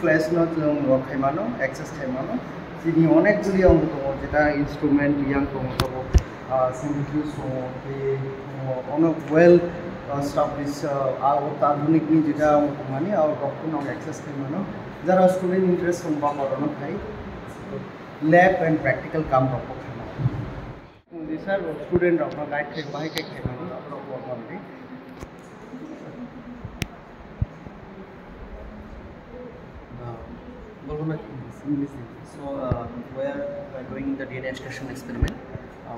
Flash not जों खायमानो access खायमानो जोंनि अनेकगुली अंग दङ जेटा इन्स्ट्रुमेंट यां दङ तबो सिंगल सो बे अन वेल established आधुनिक नि जेटा माने और डॉक्टर न एक्सेस खायमानो जरा स्टूडेंट इंटरेस्ट दंबा हरनो खाय लैब एंड प्रैक्टिकल काम रखो खायमानो दि सर स्टूडेंट रखना गाइड खाय बाहाय खायमानो रखो माने So we are doing the DNA extraction experiment.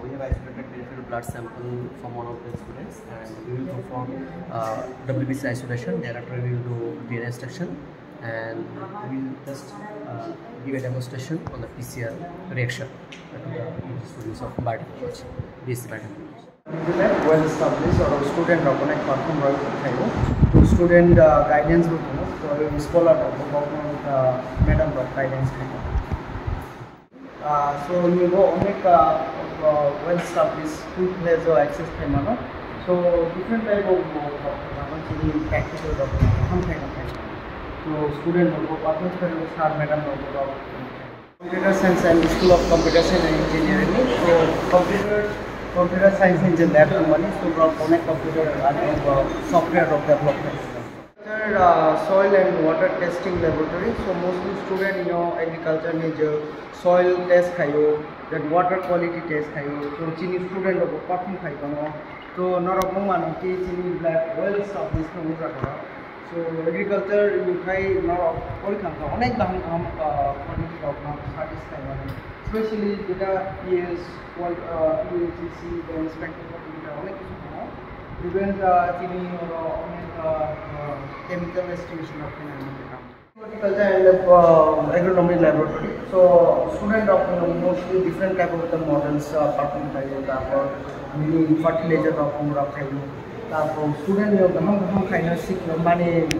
We have isolated peripheral blood sample from one of the students, and we will perform WBC isolation. Thereafter, we will do DNA extraction, and we will just give a demonstration on the PCR reaction to the students of biotechnology, BSc biotechnology. Well established or student connect perform to student guidance to scholar madam guidance so you go make well established two players or access so different type of practical so student sir madam computer science and school of computer science and engineering so computer science engine lab money so connect computer and software of development. Soil and water testing laboratory. So mostly student agriculture major soil test khayo, then water quality test khayo. So chini student of perform khayo. So not of mano ki chini black well established no mura. So agriculture you khai not of all kind of onek bahang quality of not satisfied. Especially data PS, UHC, the inspector of data onek even chini or chemical estimation of Agriculture and agronomy laboratory. So student of mostly different type of the models perform kayo. Tapos mini fertilizer of kayo. Tapos student yung gamang kayo sik mani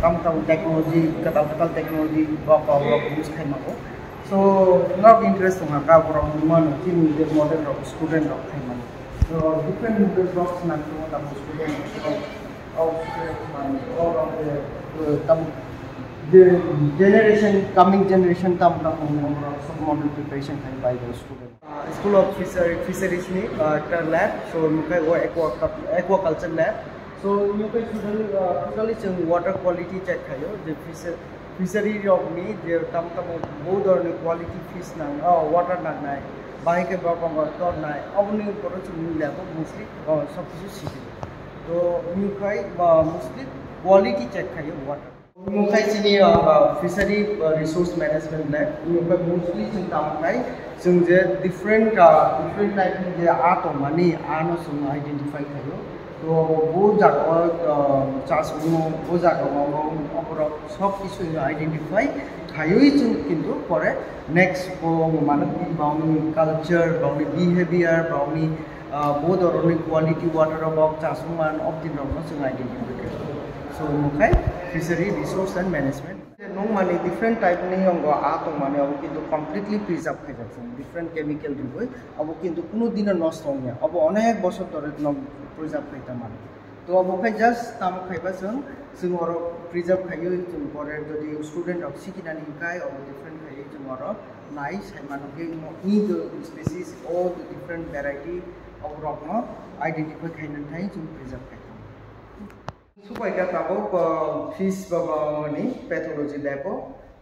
tam technology katal technology use kayo mako. So not interest ng ka from man team the model of student of kayo. So different blocks na tapos student of all of the generation coming generation tam some model preparation by the student. School of fisheries ni lab, so mukai aquaculture lab. So mukai totally water quality check kayo the fishery of me the tam both or quality fish na water na nai bahi ke ba tor nai avni poro chumi lab mostly sab kichu sikhi. So mukai mostly quality check kayo water. Mukai sini fishery resource management lab mukai mostly sing tamukai sing je different type ni je ato mani ano sing identify kayo. So bo jaga chas bo jaga opor sob kichu identify kayoi chung kintu pore next ko mane bauni culture bauni behavior bauni bo doroni quality water about chasuman of the normal sing identify kayo. So mukai fishery resource and management no money different type ni ongo ato mane abo kintu completely preserve kai jaচ্ছে different chemical diboi abo kintu কোনো দিন নষ্ট হয় না abo অনেক বছর ধরে preserve kaita mane to abo kai just tam khaiba sung oro preserve khaiyo sung pore jodi student of sikinani kai or different khaiyo sung oro nai sai manoke ni the species all the different variety of rock no identify khainan thai sung preserve kai Supaya kata fish ni pathology lab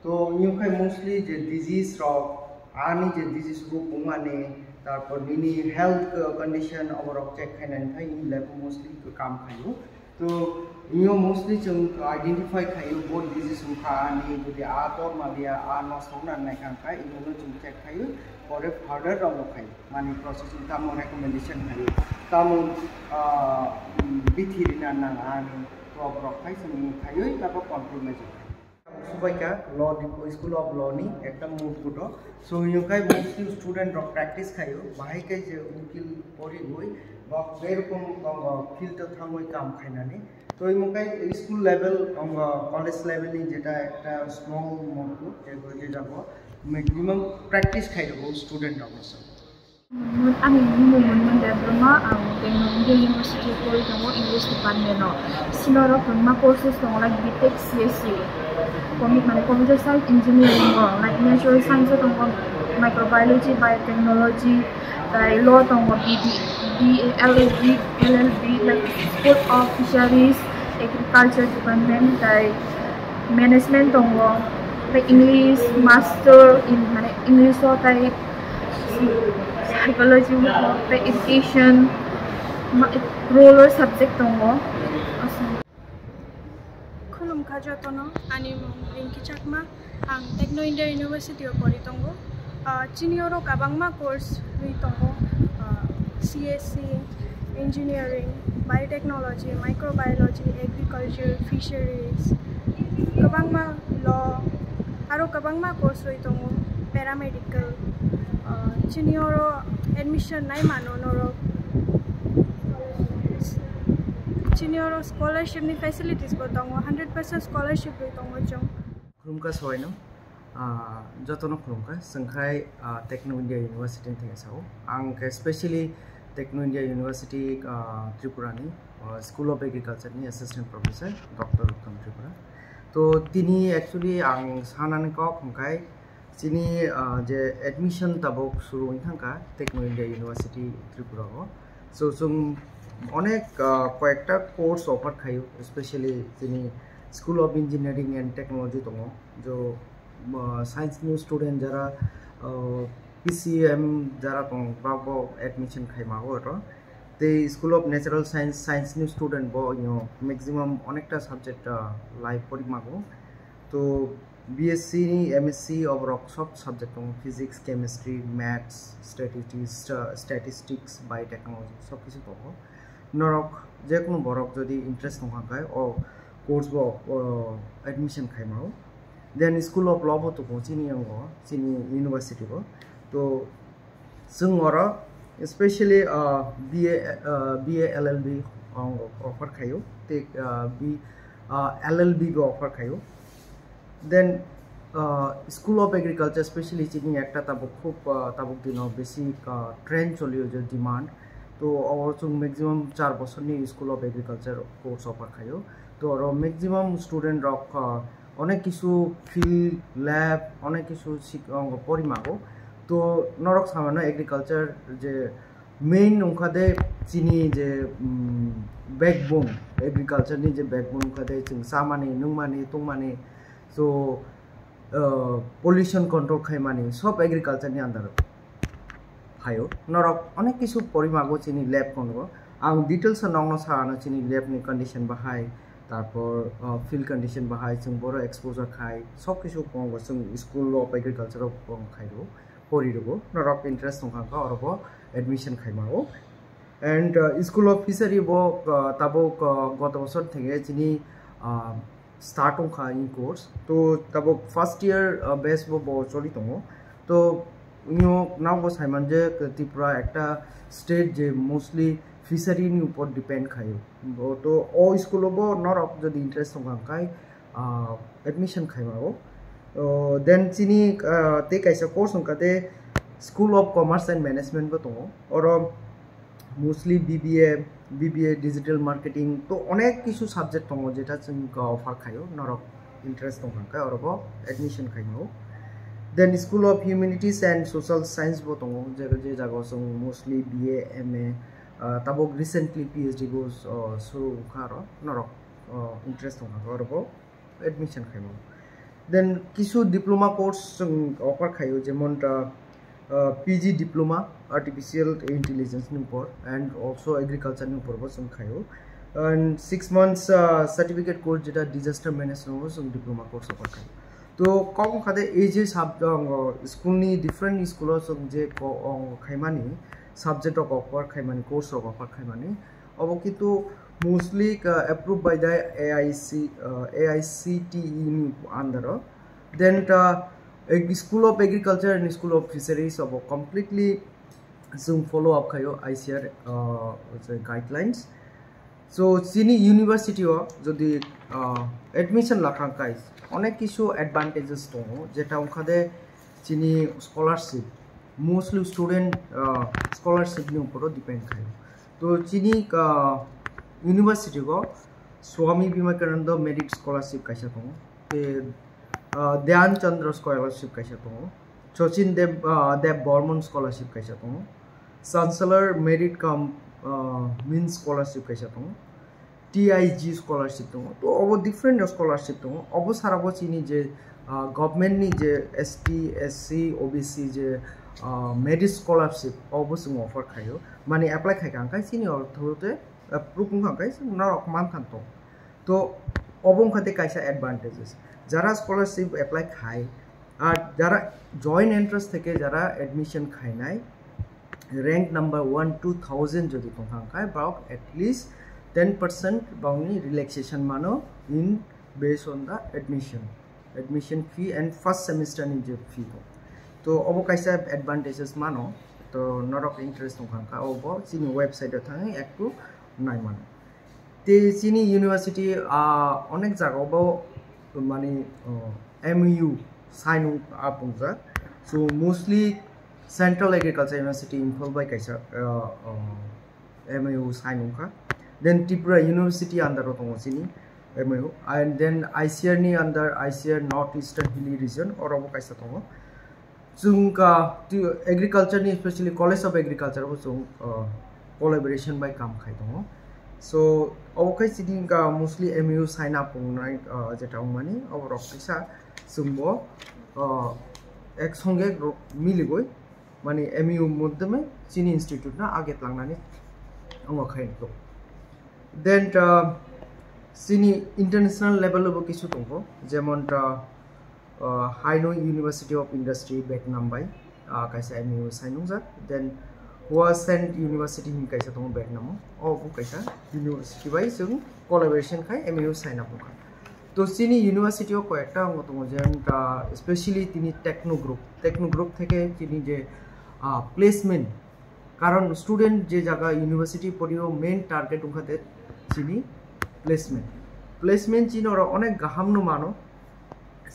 to nyukai mostly je disease rock ani je disease group umane tarpor nini health condition our check kainan thai in lab mostly kam khayo to you mostly chung identify khayo both disease ukha ani jodi ator malia ano sona nai kan kai ino chung check khayo pore further ro khayo mani processing tam recommendation khayo tam bithirina nang ani to obrok khai sini khayo tapa control measure Subaika law dipo school of law ni ekta move kuto so yokai mostly student of practice khayo bahai kai je ukil pori hoi ba erokom field to thamoi kam khainani to yokai school level college level ni jeta ekta small mode je goje jabo maximum practice khairo student of us Ang Mumun Debroma ang Technology University ko itong English Department no. Sinoro kung courses tong like BTech CSC. Computer Science Engineering ko, like Natural Science tong Microbiology, Biotechnology, kay Law tong LLB like School of Fisheries, Agriculture Department, kay Management tong like English Master in English so kay Psychology mo, education, ruler subject mo. Khulum khajo tono ani rinki chakma ang Techno India University of Poritongo Chinioro kabangma course ritongo CSC Engineering, Biotechnology, Microbiology, Agriculture, Fisheries kabangma law aro kabangma course ritongo paramedical Chinioro admission nai mano noro Chinioro scholarship ni facilities bo tongo 100% scholarship bo tongo jong Krumka soino jotono krumka sangkhai Techno India University thega sao ang especially Techno India University Tripura ni School of Agriculture ni assistant professor Dr. Uttam Tripura to tini actually ang sanani ko khumkai Sini je admission tabok suru thangka Techno India University Tripura ho so sum onek koyekta course offer khayo especially sini School of Engineering and Technology tongo jo science new student jara PCM jara tong babo admission khaima ho to the School of Natural Science new student bo maximum onekta subject live pori mago to BSc MSc of shop subject physics chemistry maths statistics biotechnology sob kichu pabo norok je kono borok jodi interest nongha kai o course bo admission khaimao then School of Law bo tongo chini yango chini university bo to जों ora especially BA LLB offer khayo te LLB go offer khayo then School of Agriculture especially chini ekta tabuk khub tabuk dino basic trend cholio je demand to our chung maximum 4 বছর ni School of Agriculture course offer khayo to oro maximum student rock অনেক কিছু field lab অনেক কিছু পরিমাগো তো নরক সামান্য agriculture যে main ওখানে চিনি যে ব্যাকবোন এগ্রিকালচারনি যে ব্যাকবোন ওখানে जों সামানে নুমানে তুমানে সো পলিউশন কন্ট্রোল খাইমানি সব এগ্রিকালচারনি আন্ডার ফায়ো নরক অনেক কিছু পরিমাগো চিনি ল্যাব কোনগো আং ডিটেইলস নংনো সারানো চিনি ল্যাবনি কন্ডিশন বাহাই তারপর ফিল্ড কন্ডিশন বাহাই जों বড় এক্সপোজার খাই সব কিছু কোনগো जों স্কুল অফ এগ্রিকালচার অফ খাইরো পড়িরবো নরক ইন্টারেস্ট নখাকা অরবো এডমিশন খাইমাও এন্ড স্কুল অফ ফিশারি বো তাবো গত বছর থেকে যিনি স্টার্ট ওখা ই কোর্স তো তাবো ফার্স্ট ইয়ার বেস বো চলি দङ তো ইও নাও সাইমান যে ত্রিপুরা একটা স্টেট যে মোস্টলি ফিশারি নি উপর ডিপেন্ড খায় তো ও স্কুল বো নরক যদি ইন্টারেস্ট নখাকাই এডমিশন খাইমাও then chini te kaisa course ongkate School of Commerce and Management bo tongo oro mostly BBA digital marketing to onek kichu subject tongo jeta जों offer khayo norok interest tongka oro admission khayo then School of Humanities and Social Science bo tongo je jago जों mostly BA MA tabo recently PhD goes suru kharo norok interest tongka oro admission khayo then কিছু diploma course offer খাইও যেমন PG diploma artificial intelligence নি উপর and also agriculture নি উপর বসন খাইও এন্ড 6 মান্থস সার্টিফিকেট কোর্স যেটা ডিজাস্টার ম্যানেজমেন্ট जों ডিপ্লোমা কোর্স অফার খাই তো কম খাদে এই যে স্কুল নি ডিফারেন্ট স্কুল जों যে খাইমানি সাবজেক্ট অফ অফার খাইমানি কোর্স অফ অফার খাইমানি অব কিন্তু mostly approved by the AICTE under then School of Agriculture and School of Fisheries of completely zoom follow up khayo ICR guidelines so chini university o jodi admission lakhankai onek kichu advantages tongo jeta okhade chini scholarship mostly student scholarship ni upor depend khayo to chini University go Swami Vivekananda Merit Scholarship kaisa tongo te Dhyan Chandra Scholarship kaisa tongo Sachin Dev Burman Scholarship kaisa tongo Chancellor Merit Means Scholarship kaisa tongo TIG Scholarship tongo to obo different scholarship tongo obo sarabo chini je government ni je ST SC OBC je merit scholarship obo sung offer khayo mane apply khai kangkai chini orthote proof খাই নরক মান খান্ত তো অবং খাতে কাইসা advantages যারা scholarship apply খায় আর যারা joint entrance থেকে যারা অ্যাডমিশন খায় নাই র্যাঙ্ক নাম্বার 1 to 1000 যদি খায় বাউ এটলিস্ট 10% বাউনি রিল্যাক্সেশন মানো in base on the admission fee and first semester ni je fee তো অব কাইসা অ্যাডভান্টেজেস মানো তো নরক ইন্টারেস্ট খায় অব চিনি ওয়েবসাইটে থাকে একটু নাই মানে তে চিনি ইউনিভার্সিটি অনেক জায়গাও মানে MU সাইন আপ যা so mostly central agriculture university Imphal বাই কাইসা MU সাইন খা দেন ত্রিপুরা ইউনিভার্সিটি আন্ডার দङ চিনি MU and then ICR ni under ICR North Eastern Hilly region অরব কাইসা দङ जों एग्रिकालचार नि स्पेशली कलेज अफ एग्रिकालचार बो जों collaboration by काम खाइ दङ सो अबखाय सिदिंगा मोस्टली MU साइन अप होनाय जेटा माने अबर पैसा जोंबो एक संगे मिलिगय माने MU मध्यमे चिनी इंस्टीट्यूट ना आगे लांनानै अंगो खायखौ देन चिनी इंटरनेशनल लेवल बो किछु दङ जेमन हाइनो यूनिवर्सिटी ऑफ इंडस्ट्री बेटनाम बाय काइसा MU साइनुजा then Huasent University hin kaisa dong Vietnam o bu kaisa university bai जों collaboration khai MU sign up তো চিনি ইউনিভার্সিটিও কয়েকটা অন্যতম, যেমন স্পেশালি তিনি টেকনো গ্রুপ থেকে তিনি যে প্লেসমেন্ট, কারণ স্টুডেন্ট যে জায়গা ইউনিভার্সিটি পড়িও মেন টার্গেট উনখাতে চিনি প্লেসমেন্ট চিনি ওরা অনেক গাহামনো মানো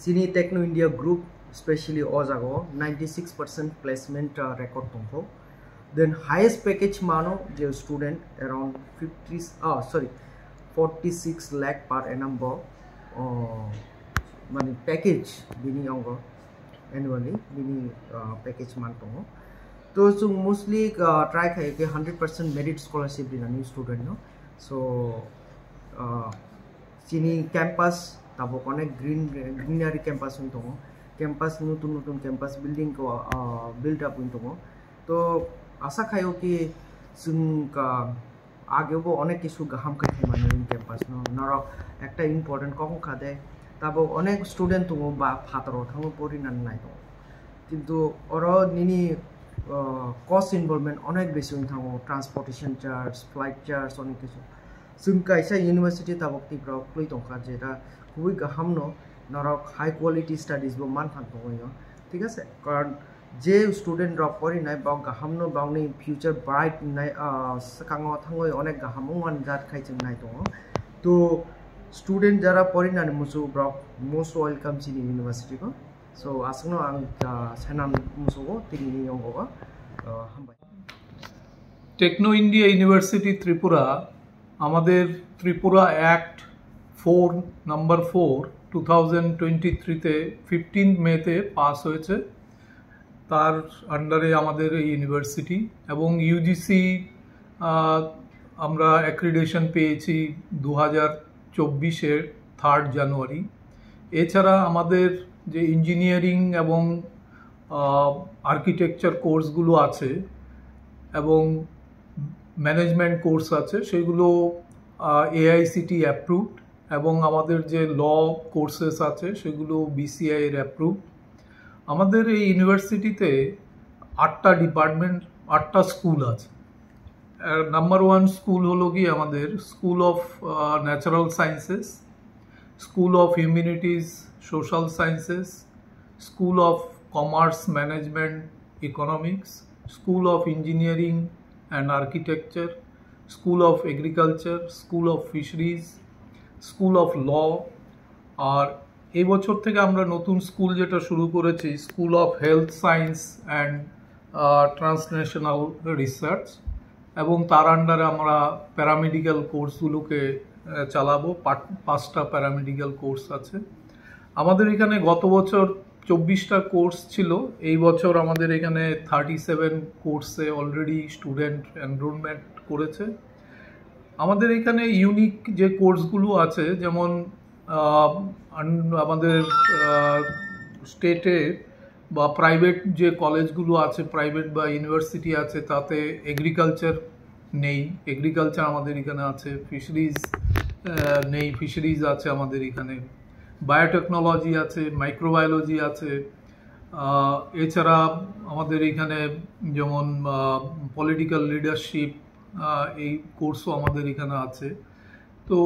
চিনি টেকনো ইন্ডিয়া গ্রুপ স্পেশালি ও জাগো 96% প্লেসমেন্ট রেকর্ড দङ। দেন হাইয়েস্ট প্যাকেজ মানো যে student around 46 lakh per annum মানে প্যাকেজ বিনি অঙ্গ annually bini package man tongo to so mostly try khai ke 100% merit scholarship dina new student no so chini campus tabo onek greenery campus un tongo campus nutun campus building ko build up un tongo to asa khayo ki sun ka আগেও অনেক কিছু গাহাম খাই মানে campus নরক একটা important কখন খাদে তারপর অনেক স্টুডেন্ট দङ বা ফাতারও থাङो পরিনান নাই দङ কিন্তু ওরা নিনি কস্ট ইনভলভমেন্ট অনেক বেশি থাङो ট্রান্সপোর্টেশন চার্জ ফ্লাইট চার্জ অনেক কিছু जों কাইসা ইউনিভার্সিটি তাবক তিপ্রাও ক্লই দংখা যেটা খুবই গাহাম নরক হাই কোয়ালিটি স্টাডিজ বো মান ফান দङ ঠিক আছে কারণ যে স্টুডেন্ট রক পরি নাই বা গাহামনো বাউনি ফিউচার ব্রাইট নাই সাকাङो थाङै অনেক গাহাম মান জাত খাইजों নাই দङ তো স্টুডেন্ট যারা পরি নানি মুসু ব্রক মোস্ট ওয়েলকাম চিনি ইউনিভার্সিটি को सो आसनो आं सानाम मुसुगो तिनि अंगो हामबाय टेक्नो इंडिया यूनिवर्सिटी त्रिपुरा আমাদের ত্রিপুরা অ্যাক্ট 4 নাম্বার 4 2023 তে 15 মেতে পাস হয়েছে তার আন্ডারে আমাদের এই ইউনিভার্সিটি এবং ইউজিসি আমরা অ্যাক্রিডিটেশন পেয়েছি 2024 এর 3 জানুয়ারি এছাড়া আমাদের যে ইঞ্জিনিয়ারিং এবং আর্কিটেকচার কোর্সগুলো আছে এবং ম্যানেজমেন্ট কোর্স আছে সেগুলো এআইসিটি অ্যাপ্রুভড এবং আমাদের যে ল কোর্সেস আছে সেগুলো বিসিআই এর অ্যাপ্রুভড আমাদের এই ইউনিভার্সিটিতে 8টা ডিপার্টমেন্ট 8টা স্কুল আছে নাম্বার 1 স্কুল হলো কি আমাদের school of natural sciences school of humanities social sciences school of commerce management economics school of engineering and architecture school of agriculture school of fisheries school of law আর এই বছর থেকে আমরা নতুন স্কুল যেটা শুরু করেছি school of health science and transnational research এবং তার আন্ডারে আমরা প্যারামেডিক্যাল কোর্সগুলোকে চালাবো 5টা প্যারামেডিক্যাল কোর্স আছে আমাদের এখানে গত বছর 24টা কোর্স ছিল এই বছর আমাদের এখানে 37 কোর্সে অলরেডি স্টুডেন্ট এনরোলমেন্ট করেছে আমাদের এখানে ইউনিক যে কোর্সগুলো আছে যেমন আমাদের স্টেটে বা প্রাইভেট যে কলেজগুলো আছে প্রাইভেট বা ইউনিভার্সিটি আছে তাতে এগ্রিকালচার নেই এগ্রিকালচার আমাদের এখানে আছে ফিশারিজ নেই ফিশারিজ আছে আমাদের এখানে বায়োটেকনোলজি আছে মাইক্রোবায়োলজি আছে এছাড়া আমাদের এখানে যেমন পলিটিক্যাল লিডারশিপ এই কোর্সও আমাদের এখানে আছে তো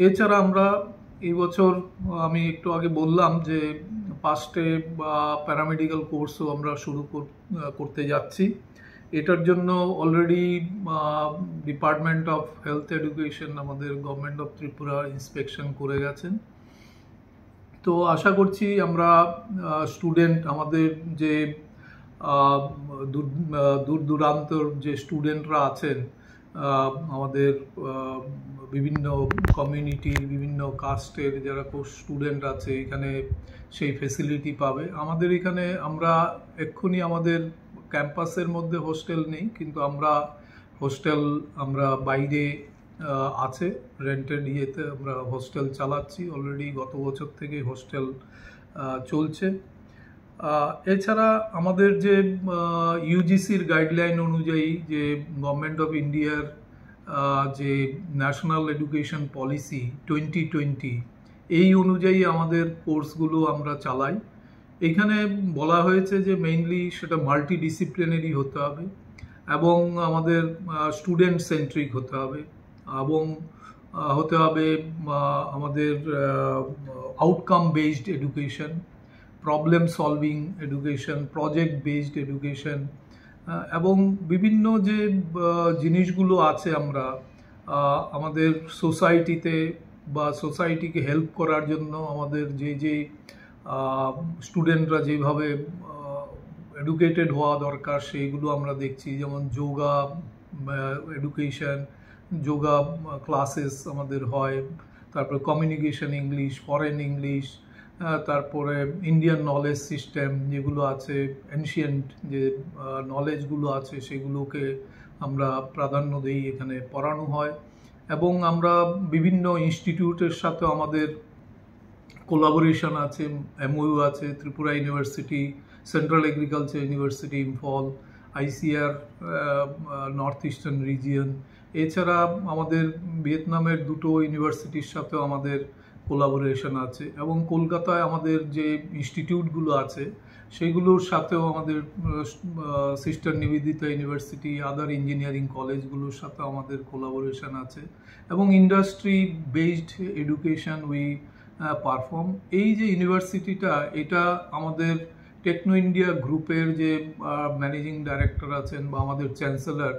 এছাড়া আমরা এই বছর আমি একটু আগে বললাম যে 5টে প্যারামেডিক্যাল কোর্সও আমরা শুরু করতে যাচ্ছি এটার জন্য already department of health education আমাদের গভর্নমেন্ট অফ ত্রিপুরা ইন্সপেকশন করে গেছেন তো আশা করছি আমরা স্টুডেন্ট আমাদের যে দূর দূরান্তর যে স্টুডেন্টরা আছেন আমাদের বিভিন্ন কমিউনিটির বিভিন্ন কাস্টের যারা স্টুডেন্ট আছে এখানে সেই ফেসিলিটি পাবে আমাদের এখানে আমরা এক্ষুনি আমাদের ক্যাম্পাসের মধ্যে হোস্টেল নেই কিন্তু আমরা বাইরে আছে রেন্টেড ইয়েতে আমরা হোস্টেল চালাচ্ছি অলরেডি গত বছর থেকে হোস্টেল চলছে এছাড়া আমাদের যে ইউজিসির গাইডলাইন অনুযায়ী যে গভর্নমেন্ট অফ ইন্ডিয়ার যে ন্যাশনাল এডুকেশন পলিসি 2020 এই অনুযায়ী আমাদের কোর্সগুলো আমরা চালাই এখানে বলা হয়েছে যে মেইনলি সেটা মাল্টিডিসিপ্লিনারি হতে হবে এবং আমাদের স্টুডেন্ট সেন্ট্রিক হতে হবে এবং হতে হবে আমাদের outcome based education, problem solving education, project based education, এবং বিভিন্ন যে জিনিসগুলো আছে আমরা আমাদের সোসাইটিতে বা সোসাইটিকে হেল্প করার জন্য আমাদের যে স্টুডেন্টরা যেভাবে এডুকেটেড হওয়া দরকার সেইগুলো আমরা দেখছি, যেমন যোগা এডুকেশন, যোগা ক্লাসেস আমাদের হয়, তারপরে কমিউনিকেশন ইংলিশ, ফরেন ইংলিশ, তারপরে ইন্ডিয়ান নলেজ সিস্টেম যেগুলো আছে, এনশিয়েন্ট যে নলেজগুলো আছে সেগুলোকে আমরা প্রাধান্য দিই, এখানে পড়ানো হয়। এবং আমরা বিভিন্ন ইনস্টিটিউটের সাথে আমাদের কোলাবোরেশন আছে, এমওইউ আছে, Tripura university, central agriculture university Imphal, ICR north eastern region, এছাড়া আমাদের ভিয়েতনামের দুটো ইউনিভার্সিটির সাথেও আমাদের কোলাবোরেশন আছে, এবং কলকাতায় আমাদের যে ইনস্টিটিউটগুলো আছে সেইগুলোর সাথেও আমাদের সিস্টার নিবেদিতা ইউনিভার্সিটি, আদার ইঞ্জিনিয়ারিং কলেজগুলোর সাথেও আমাদের কোলাবোরেশন আছে, এবং industry based education we perform. এই যে ইউনিভার্সিটিটা, এটা আমাদের টেকনো ইন্ডিয়া গ্রুপের যে ম্যানেজিং ডাইরেক্টর আছেন বা আমাদের চ্যান্সেলর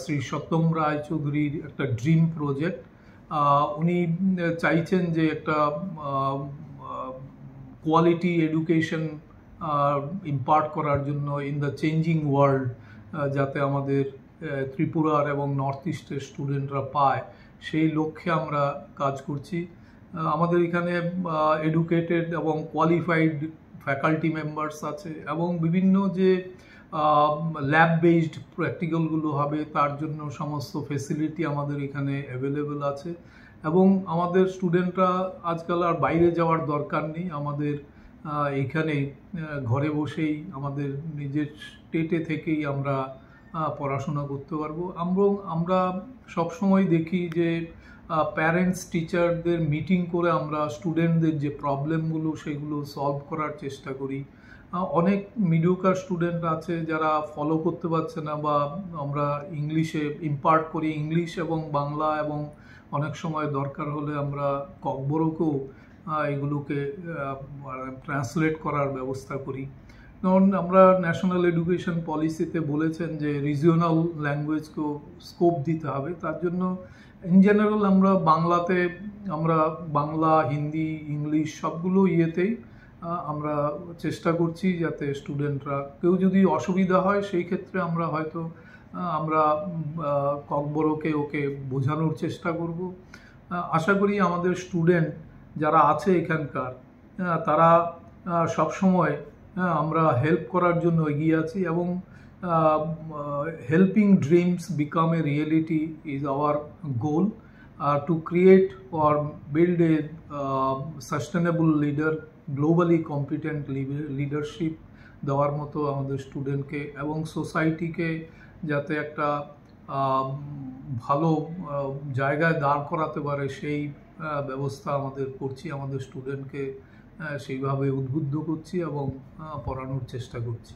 শ্রী সত্যম রায় চৌধুরীর একটা ড্রিম প্রজেক্ট। উনি চাইছেন যে একটা কোয়ালিটি এডুকেশন ইম্পার্ট করার জন্য ইন দ্য চেঞ্জিং ওয়ার্ল্ড, যাতে আমাদের ত্রিপুরার এবং নর্থ ইস্টের স্টুডেন্টরা পায়, সেই লক্ষ্যে আমরা কাজ করছি। আমাদের এখানে এডুকেটেড এবং কোয়ালিফাইড ফ্যাকাল্টি মেম্বার্স আছে, এবং বিভিন্ন যে ল্যাব বেসড প্র্যাকটিক্যালগুলো হবে তার জন্য সমস্ত ফেসিলিটি আমাদের এখানে অ্যাভেলেবেল আছে। এবং আমাদের স্টুডেন্টরা আজকাল আর বাইরে যাওয়ার দরকার নেই, আমাদের এইখানে ঘরে বসেই আমাদের নিজের স্টেটে থেকেই আমরা পড়াশোনা করতে পারবো। আমরা সবসময় দেখি যে প্যারেন্টস টিচারদের মিটিং করে আমরা স্টুডেন্টদের যে প্রবলেমগুলো সেগুলো সলভ করার চেষ্টা করি। অনেক মিডিওকার স্টুডেন্ট আছে যারা ফলো করতে পারছে না, বা আমরা ইংলিশে ইম্পার্ট করি, ইংলিশ এবং বাংলা, এবং অনেক সময় দরকার হলে আমরা ককবরকেও এগুলোকে ট্রান্সলেট করার ব্যবস্থা করি। কারণ আমরা ন্যাশনাল এডুকেশন পলিসিতে বলেছেন যে রিজিওনাল ল্যাঙ্গুয়েজকেও স্কোপ দিতে হবে, তার জন্য ইন জেনারেল আমরা বাংলাতে, আমরা বাংলা, হিন্দি, ইংলিশ সবগুলো ইয়েতেই আমরা চেষ্টা করছি যাতে স্টুডেন্টরা, কেউ যদি অসুবিধা হয় সেই ক্ষেত্রে আমরা হয়তো আমরা ককবরকে ওকে বোঝানোর চেষ্টা করব। আশা করি আমাদের স্টুডেন্ট যারা আছে এখানকার, তারা সবসময় আমরা হেল্প করার জন্য এগিয়ে আছি, এবং helping dreams become a reality is our goal, to create or build a sustainable leader, globally competent leadership দেওয়ার মতো আমাদের স্টুডেন্টকে এবং সোসাইটিকে যাতে একটা ভালো জায়গায় দাঁড় করাতে পারে সেই ব্যবস্থা আমাদের করছি, আমাদের স্টুডেন্টকে সেইভাবে উদ্বুদ্ধ করছি এবং পড়ানোর চেষ্টা করছি।